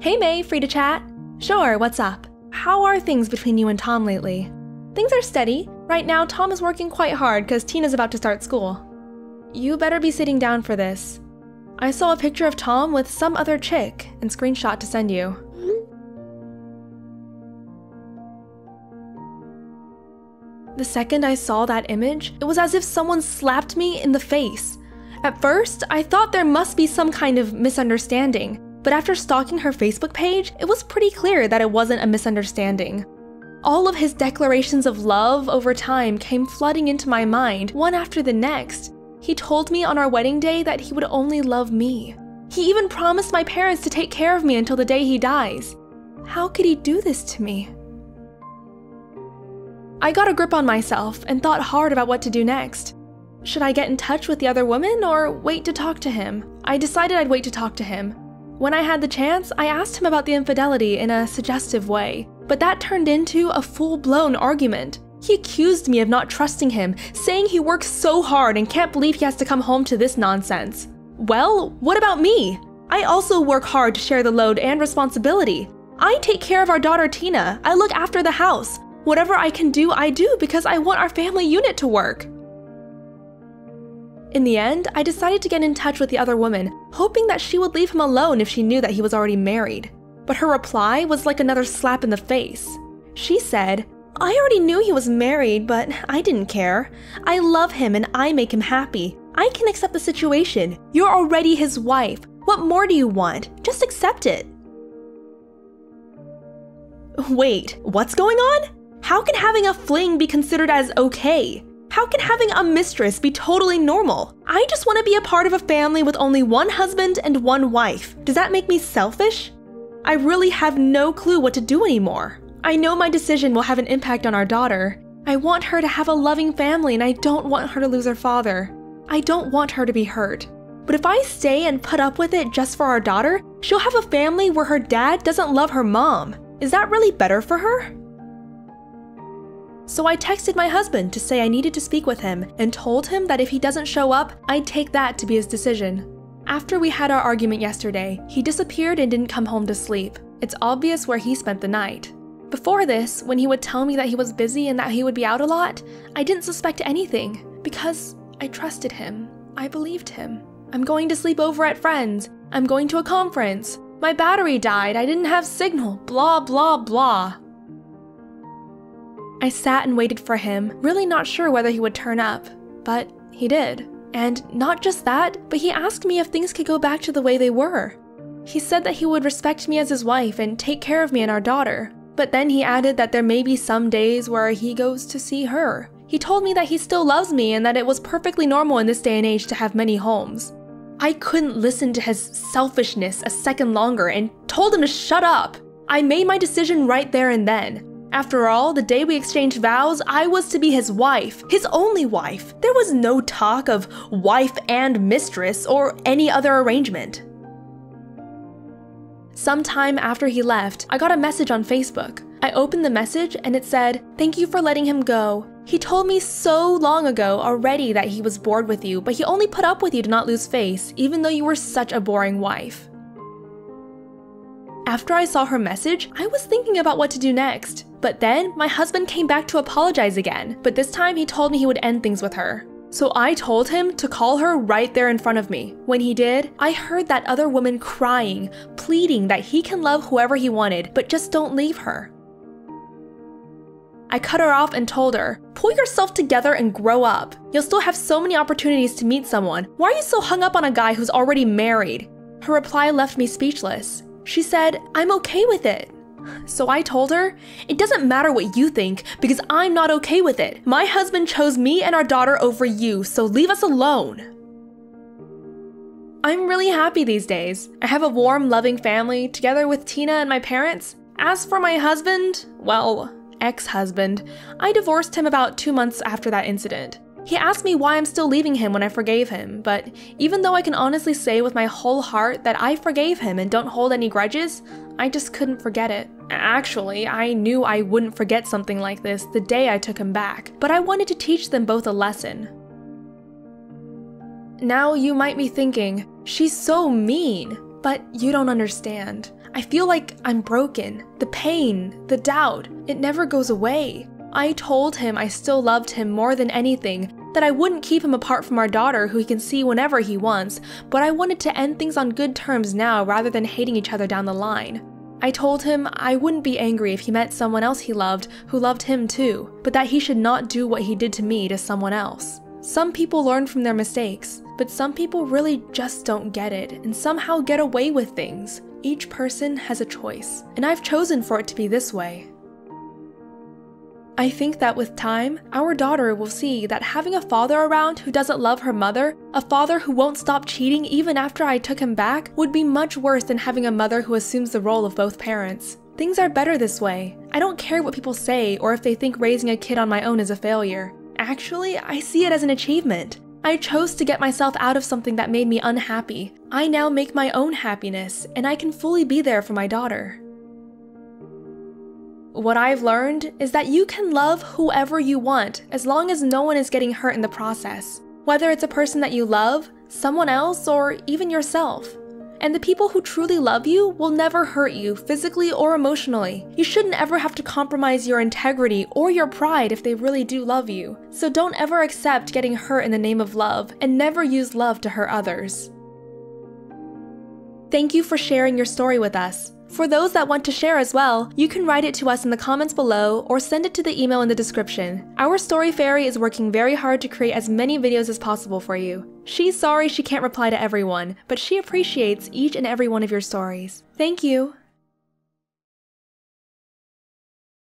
Hey May, free to chat? Sure, what's up? How are things between you and Tom lately? Things are steady. Right now, Tom is working quite hard because Tina's about to start school. You better be sitting down for this. I saw a picture of Tom with some other chick and screenshot to send you. The second I saw that image, it was as if someone slapped me in the face. At first, I thought there must be some kind of misunderstanding, but after stalking her Facebook page, it was pretty clear that it wasn't a misunderstanding. All of his declarations of love over time came flooding into my mind, one after the next. He told me on our wedding day that he would only love me. He even promised my parents to take care of me until the day he dies. How could he do this to me? I got a grip on myself and thought hard about what to do next. Should I get in touch with the other woman or wait to talk to him? I decided I'd wait to talk to him. When I had the chance, I asked him about the infidelity in a suggestive way, but that turned into a full-blown argument. He accused me of not trusting him, saying he works so hard and can't believe he has to come home to this nonsense. Well, what about me? I also work hard to share the load and responsibility. I take care of our daughter Tina. I look after the house. Whatever I can do, I do because I want our family unit to work. In the end, I decided to get in touch with the other woman, hoping that she would leave him alone if she knew that he was already married. But her reply was like another slap in the face. She said, "I already knew he was married, but I didn't care. I love him and I make him happy. I can accept the situation. You're already his wife. What more do you want? Just accept it." Wait, what's going on? How can having a fling be considered as okay? How can having a mistress be totally normal? I just want to be a part of a family with only one husband and one wife. Does that make me selfish? I really have no clue what to do anymore. I know my decision will have an impact on our daughter. I want her to have a loving family and I don't want her to lose her father. I don't want her to be hurt. But if I stay and put up with it just for our daughter, she'll have a family where her dad doesn't love her mom. Is that really better for her? So I texted my husband to say I needed to speak with him and told him that if he doesn't show up, I'd take that to be his decision. After we had our argument yesterday, he disappeared and didn't come home to sleep. It's obvious where he spent the night. Before this, when he would tell me that he was busy and that he would be out a lot, I didn't suspect anything because I trusted him. I believed him. I'm going to sleep over at friends. I'm going to a conference. My battery died. I didn't have signal. Blah, blah, blah. I sat and waited for him, really not sure whether he would turn up, but he did. And not just that, but he asked me if things could go back to the way they were. He said that he would respect me as his wife and take care of me and our daughter. But then he added that there may be some days where he goes to see her. He told me that he still loves me and that it was perfectly normal in this day and age to have many homes. I couldn't listen to his selfishness a second longer and told him to shut up. I made my decision right there and then. After all, the day we exchanged vows, I was to be his wife, his only wife. There was no talk of wife and mistress or any other arrangement. Sometime after he left, I got a message on Facebook. I opened the message and it said, "Thank you for letting him go. He told me so long ago already that he was bored with you, but he only put up with you to not lose face, even though you were such a boring wife." After I saw her message, I was thinking about what to do next. But then, my husband came back to apologize again, but this time he told me he would end things with her. So I told him to call her right there in front of me. When he did, I heard that other woman crying, pleading that he can love whoever he wanted, but just don't leave her. I cut her off and told her, "Pull yourself together and grow up. You'll still have so many opportunities to meet someone. Why are you so hung up on a guy who's already married?" Her reply left me speechless. She said, "I'm okay with it." So I told her, "It doesn't matter what you think because I'm not okay with it. My husband chose me and our daughter over you, so leave us alone." I'm really happy these days. I have a warm, loving family together with Tina and my parents. As for my husband, well, ex-husband, I divorced him about 2 months after that incident. He asked me why I'm still leaving him when I forgave him, but even though I can honestly say with my whole heart that I forgave him and don't hold any grudges, I just couldn't forget it. Actually, I knew I wouldn't forget something like this the day I took him back, but I wanted to teach them both a lesson. Now you might be thinking, she's so mean, but you don't understand. I feel like I'm broken. The pain, the doubt, it never goes away. I told him I still loved him more than anything, that I wouldn't keep him apart from our daughter who he can see whenever he wants, but I wanted to end things on good terms now rather than hating each other down the line. I told him I wouldn't be angry if he met someone else he loved who loved him too, but that he should not do what he did to me to someone else. Some people learn from their mistakes, but some people really just don't get it and somehow get away with things. Each person has a choice, and I've chosen for it to be this way. I think that with time, our daughter will see that having a father around who doesn't love her mother, a father who won't stop cheating even after I took him back, would be much worse than having a mother who assumes the role of both parents. Things are better this way. I don't care what people say or if they think raising a kid on my own is a failure. Actually, I see it as an achievement. I chose to get myself out of something that made me unhappy. I now make my own happiness, and I can fully be there for my daughter. What I've learned is that you can love whoever you want as long as no one is getting hurt in the process, whether it's a person that you love, someone else, or even yourself. And the people who truly love you will never hurt you physically or emotionally. You shouldn't ever have to compromise your integrity or your pride if they really do love you. So don't ever accept getting hurt in the name of love, and never use love to hurt others. Thank you for sharing your story with us. For those that want to share as well, you can write it to us in the comments below or send it to the email in the description. Our story fairy is working very hard to create as many videos as possible for you. She's sorry she can't reply to everyone, but she appreciates each and every one of your stories. Thank you!